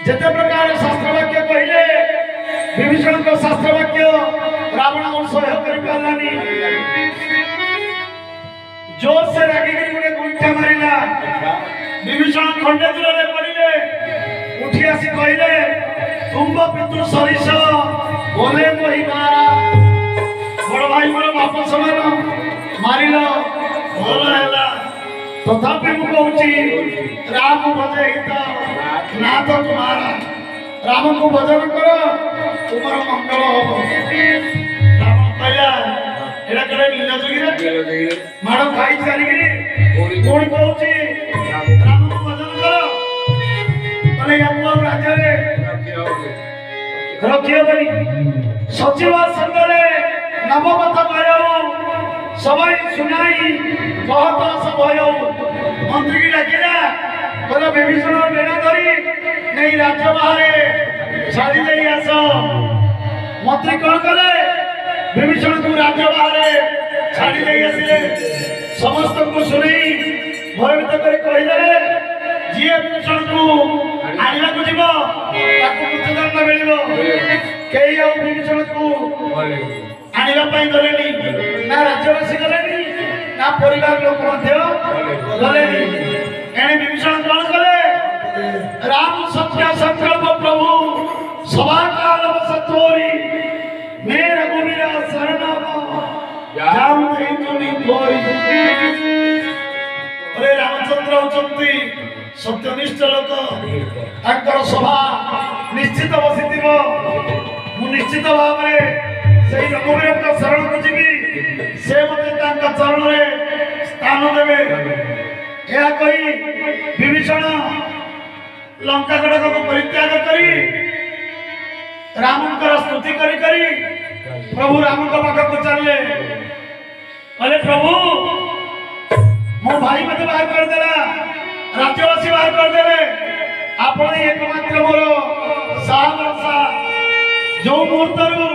जिते प्रकार शास्त्र वाक्य कहले विभीषण को शास्त्र वाक्य रावण को सहयोग कर पालानी जोर से रागी गोटे गुंठा मारिला विभीषण खंडे दूर पड़े उठी आसी कहले तुम्ब पितृ सरिष बोले मोहि मारा बड़ भाई बड़ बाप समान मारिल भल है तथापि मु कहूँ राम भजे हित ना तो तुम्हारा राम को भजन कर तुम्हारा मंगल हम रावण कहला एड़ा करे लीला जोगी माड़ खाई सारी कोण कहूँ राम को भजन कर कले राज्य रे रखियो बनी सचिव संगरे नवपथ भयो सबै सुनाई कहत सब भयो मंत्री की डाकिला कहला विभीषण बेड़ा धरी नहीं राज्य बाहर छाड़ी दे आस मंत्री कौन कले विभीषण को राज्य बाहर छाड़ी दे आसिले समस्त को सुनी भयभीत कर कहिदेले जी विभीषण को आनिबा को जीव ताको मृत्युदंड मिलिबो केही आ विभीषण को आनिबा पई गलेनी ना राज्यवासी गलेनी ना परिवार लोक मध्य गलेनी एने विभीषण कौन कले राम सत्य संकल्प प्रभु सभा काल सत्वरी मैं रघुवीर शरण जाम तुनी कोई अरे रामचंद्र होचंती सत्यनिष्ठ लोक ताकर सभा निश्चित बसिथिबो मु निश्चित भाव में सेई रघुवीर का शरण को जीवी से मते तांका चरण रे स्थान देबे या कही विभीषण लंका गड़क को परित्याग करी रामकर स्तुति करी करी प्रभु राम का पाख को चलले अरे प्रभु मो भाई मते बाहर कर देला राज्यवासी बाहर कर देले आपण एकमात्र मोर साहबरसा जो मुहूर्तरु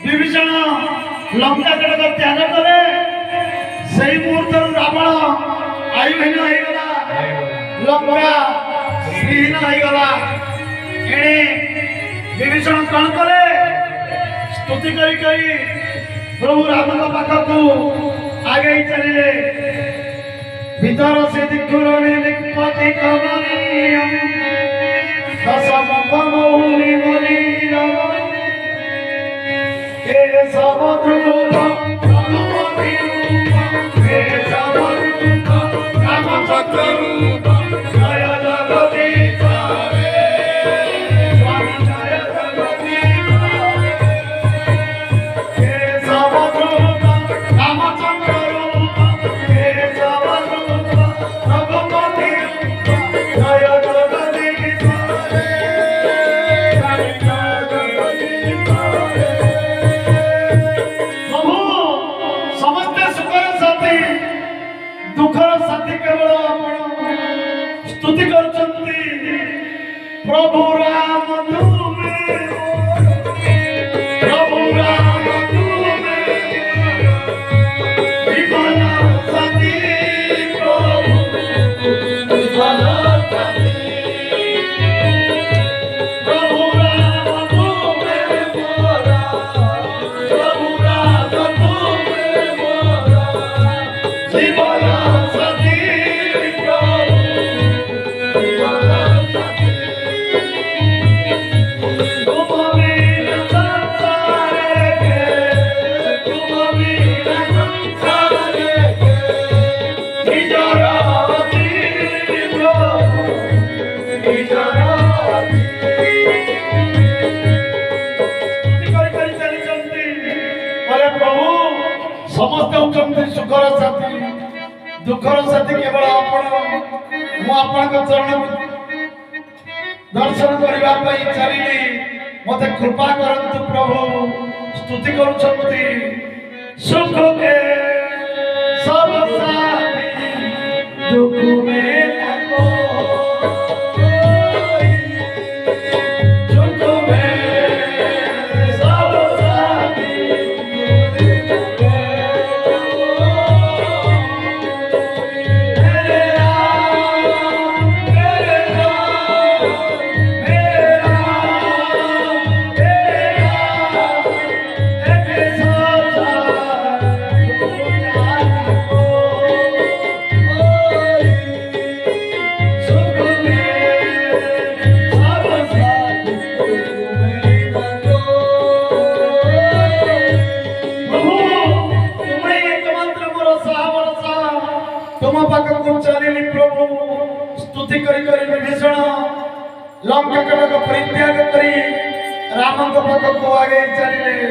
विभीषण लंका गड़क त्याग करे सही मुहूर्तरु रावण आयुहीन हो गला लंका श्रीहीन हो गला एणे विभीषण कौन करे स्तुति करी करी प्रभु राम का पाख को आगे ही चलिले भीतर से दिखुरणे लिखपति कमनीयम दशम मौली मनीरम के समुद्र स्तुति करचंती प्रभु राम तुम्हें प्रभु राम तुम्हें विमला सती प्रभु विमला सती प्रभु राम तुम्हें मोरा प्रभु राम तुम्हें मोरा विमला सती समस्त उच्चंती सुखर साथी दुखर साथी केवल आपण मु आपण चरण दर्शन करबा पई चलिली मते कृपा करंतु प्रभु स्तुति करूछंती सुख के सब साथी दुख में लगो बुद्धि करी विभीषण लंका को परित्याग करी राम पाखक आगे चलिए।